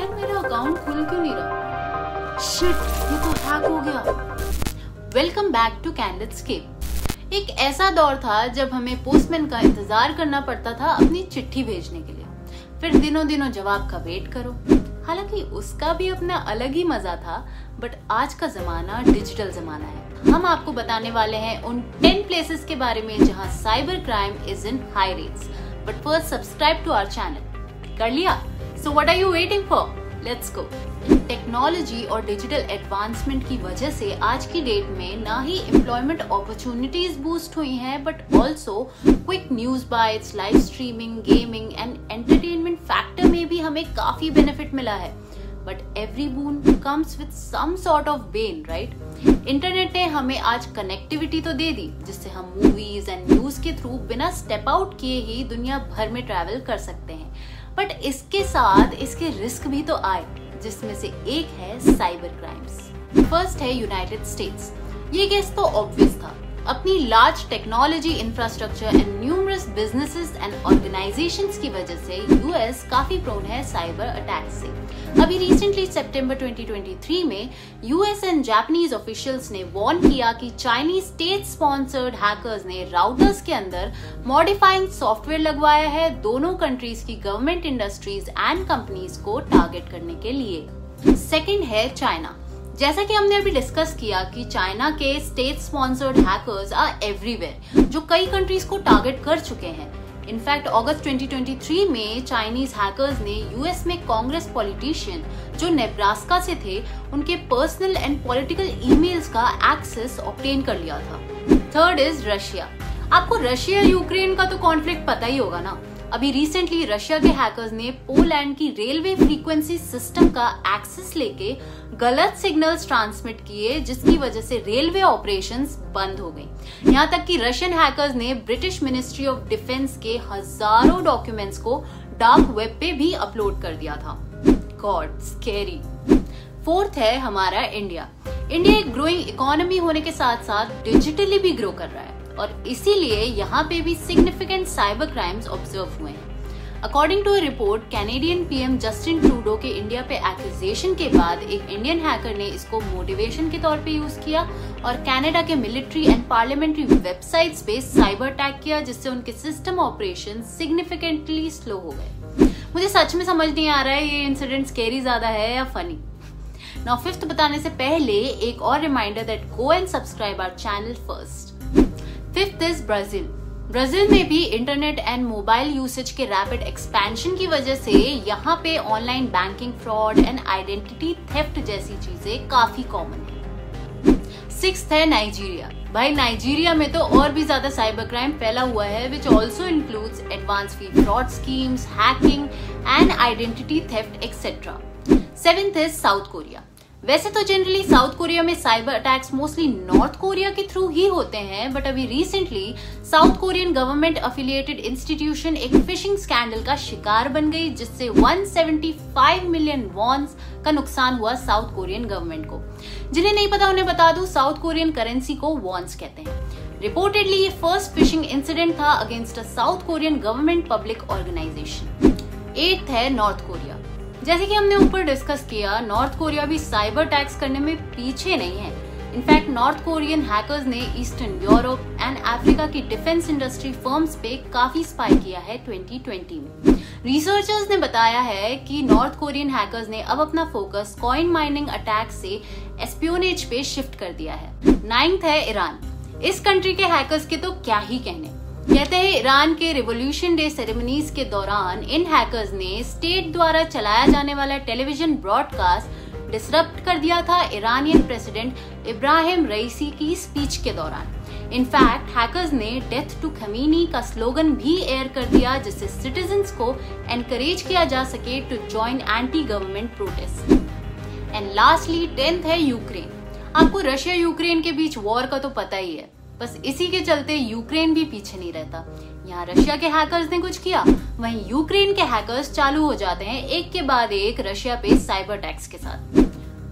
यार मेरा अकाउंट खुल क्यों नहीं रहा? शिट, ये तो हैक हो गया। Welcome back to candidates cape. एक ऐसा दौर था जब हमें पोस्टमैन का इंतजार करना पड़ता था अपनी चिट्ठी भेजने के लिए, फिर दिनों दिनों जवाब का वेट करो। हालांकि उसका भी अपना अलग ही मजा था, बट आज का जमाना डिजिटल जमाना है। हम आपको बताने वाले हैं उन 10 प्लेसेस के बारे में जहां cyber crime is in high rates. But first subscribe to our channel. कर लिया? So what are you waiting for? Let's go. Technology और डिजिटल एडवांसमेंट की वजह से आज की डेट में ना ही एम्प्लॉयमेंट अपॉर्चुनिटीज बूस्ट हुई हैं, but also quick news bytes, live streaming, gaming and entertainment factor में भी हमें काफी बेनिफिट मिला है। But every boon comes with some sort of bane, right? Internet ने हमें आज कनेक्टिविटी तो दे दी, जिससे हम मूवीज एंड न्यूज के थ्रू बिना स्टेप आउट किए ही दुनिया भर में ट्रैवल कर सकते हैं। बट इसके साथ इसके रिस्क भी तो आए, जिसमें से एक है साइबर क्राइम्स। फर्स्ट है यूनाइटेड स्टेट्स। ये केस तो ऑब्वियस था। अपनी large technology infrastructure and numerous businesses and organisations की वजह से यूएस काफी प्रोन है साइबर अटैक से। अभी रिसेंटली सितंबर 2023 में यूएस एंड जापानीज ऑफिशियल्स ने वार्न किया कि चाइनीज स्टेट स्पॉन्सर्ड हैकर्स ने राउटर्स के अंदर मॉडिफाइंग सॉफ्टवेयर लगवाया है दोनों कंट्रीज की गवर्नमेंट इंडस्ट्रीज एंड कंपनीज को टारगेट करने के लिए। सेकेंड है चाइना। जैसा कि हमने अभी डिस्कस किया कि चाइना के state sponsored hackers are everywhere, जो कई कंट्रीज को टारगेट कर चुके हैं। इनफैक्ट अगस्त 2023 में चाइनीज हैकर्स ने यूएस में कांग्रेस पॉलिटिशियन जो नेब्रास्का से थे, उनके पर्सनल एंड पॉलिटिकल ईमेल्स का एक्सेस ऑब्टेन कर लिया था। Third is Russia. आपको रशिया यूक्रेन का तो कॉन्फ्लिक्ट पता ही होगा ना। अभी रिसेंटली रशिया के हैकर्स ने पोलैंड की रेलवे फ्रीक्वेंसी सिस्टम का एक्सेस लेके गलत सिग्नल्स ट्रांसमिट किए, जिसकी वजह से रेलवे ऑपरेशंस बंद हो गई। यहाँ तक कि रशियन हैकर्स ने ब्रिटिश मिनिस्ट्री ऑफ डिफेंस के हजारों डॉक्यूमेंट्स को डार्क वेब पे भी अपलोड कर दिया था। God, scary. फोर्थ है हमारा इंडिया। इंडिया एक ग्रोइंग इकोनॉमी होने के साथ साथ डिजिटली भी ग्रो कर रहा है, और इसीलिए यहाँ पे भी सिग्निफिकेंट साइबर क्राइम्स ऑब्जर्व हुए हैं। According to a report, Canadian PM Justin Trudeau के इंडिया पे एक्यूजेशन के बाद एक इंडियन हैकर ने इसको मोटिवेशन के तौर पे यूज किया और कनाडा के मिलिट्री एंड पार्लियामेंट्री वेबसाइट्स पे साइबर अटैक किया, जिससे उनके सिस्टम ऑपरेशन सिग्निफिकेंटली स्लो हो गए। मुझे सच में समझ नहीं आ रहा है ये इंसिडेंट स्कैरी ज्यादा है या फनी। नाउ फिफ्थ बताने से पहले एक और reminder that go and subscribe our channel first. Fifth is Brazil. Brazil में भी इंटरनेट एंड मोबाइल यूसेज के रैपिड एक्सपेंशन की वजह से यहाँ पे online banking fraud and identity theft जैसी चीजें काफी कॉमन है। सिक्स्थ है नाइजीरिया। भाई नाइजीरिया में तो और भी ज्यादा साइबर क्राइम फैला हुआ है, which also includes advance fee fraud schemes, hacking and identity theft etcetera. Seventh is south Korea. वैसे तो जनरली साउथ कोरिया में cyber attacks mostly north Korea के थ्रू ही होते हैं, बट अभी recently south Korean government affiliated institution एक fishing scandal का शिकार बन गई, जिससे 175 मिलियन वॉन्स का नुकसान हुआ साउथ कोरियन गवर्नमेंट को। जिन्हें नहीं पता उन्हें बता दूं, साउथ कोरियन करेंसी को वॉन्स कहते हैं। रिपोर्टेडली ये फर्स्ट फिशिंग इंसिडेंट था against a South Korean government public organization. Eighth है नॉर्थ कोरिया। जैसे कि हमने ऊपर डिस्कस किया, नॉर्थ कोरिया भी साइबर अटैक्स करने में पीछे नहीं है। इनफैक्ट नॉर्थ कोरियन हैकर्स ने ईस्टर्न यूरोप एंड अफ्रीका की डिफेंस इंडस्ट्री फर्म्स पे काफी स्पाई किया है 2020 में। रिसर्चर्स ने बताया है कि नॉर्थ कोरियन हैकर्स ने अब अपना फोकस कॉइन माइनिंग अटैक से एस्पियोनेज पे शिफ्ट कर दिया है। नाइन्थ है ईरान। इस कंट्री के हैकर्स के तो क्या ही कहने। कहते हैं ईरान के रिवॉल्यूशन डे सेरेमनीज के दौरान इन हैकर्स ने स्टेट द्वारा चलाया जाने वाला टेलीविजन ब्रॉडकास्ट डिसरप्ट कर दिया था इरानियन प्रेसिडेंट इब्राहिम रईसी की स्पीच के दौरान। इनफैक्ट हैकर्स ने डेथ टू खमीनी का स्लोगन भी एयर कर दिया, जिससे सिटीजन्स को एनकरेज किया जा सके to join anti government protest. And lastly 10th है यूक्रेन। आपको रशिया यूक्रेन के बीच वॉर का तो पता ही है, बस इसी के चलते यूक्रेन भी पीछे नहीं रहता। यहाँ रशिया के हैकर्स ने कुछ किया, वहीं यूक्रेन के हैकर्स चालू हो जाते हैं एक के बाद एक रशिया पे साइबर अटैक्स के साथ।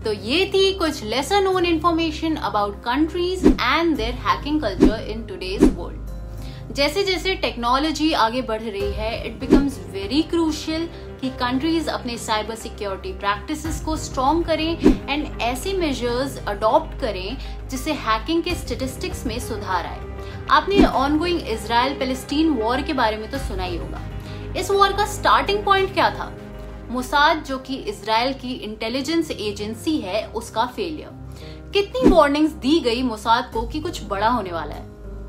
तो ये थी कुछ lesser known information about countries and their hacking culture in today's world. जैसे जैसे टेक्नोलॉजी आगे बढ़ रही है, इट बिकम्स वेरी क्रूशियल कि कंट्रीज अपने साइबर सिक्योरिटी प्रैक्टिसेस को स्ट्रॉन्ग करें एंड ऐसे मेजर्स अडॉप्ट करें जिससे हैकिंग के स्टेटिस्टिक्स में सुधार आए। आपने ऑनगोइंग इजराइल पैलेस्टीन वॉर के बारे में तो सुना ही होगा। इस वॉर का स्टार्टिंग पॉइंट क्या था? मोसाद, जो कि इजराइल की इंटेलिजेंस एजेंसी है, उसका फेलियर। कितनी वार्निंग्स दी गई मोसाद को कि कुछ बड़ा होने वाला है,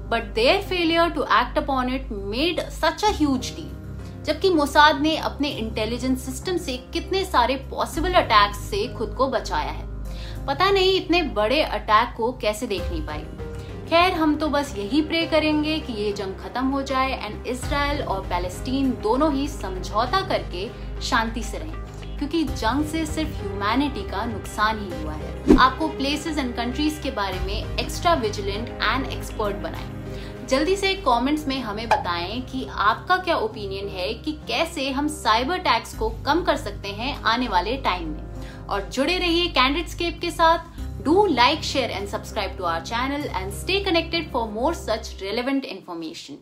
but their failure to act upon it made such a huge deal. जबकि मोसाद ने अपने इंटेलिजेंस सिस्टम से कितने सारे पॉसिबल अटैक्स से खुद को बचाया है। पता नहीं इतने बड़े अटैक को कैसे देख नहीं पाई। खैर, हम तो बस यही प्रे करेंगे कि ये जंग खत्म हो जाए एंड इजराइल और पैलेस्टीन दोनों ही समझौता करके शांति से रहें, क्योंकि जंग से सिर्फ ह्यूमैनिटी का नुकसान ही हुआ है। आपको प्लेसेस एंड कंट्रीज के बारे में एक्स्ट्रा विजिलेंट एंड एक्सपर्ट बनाएं। जल्दी से कमेंट्स में हमें बताएं कि आपका क्या ओपिनियन है कि कैसे हम साइबर अटैक्स को कम कर सकते हैं आने वाले टाइम में। और जुड़े रहिए कैंडिडेटस्केप के साथ। Do like, share and subscribe to our channel and stay connected for more such relevant information.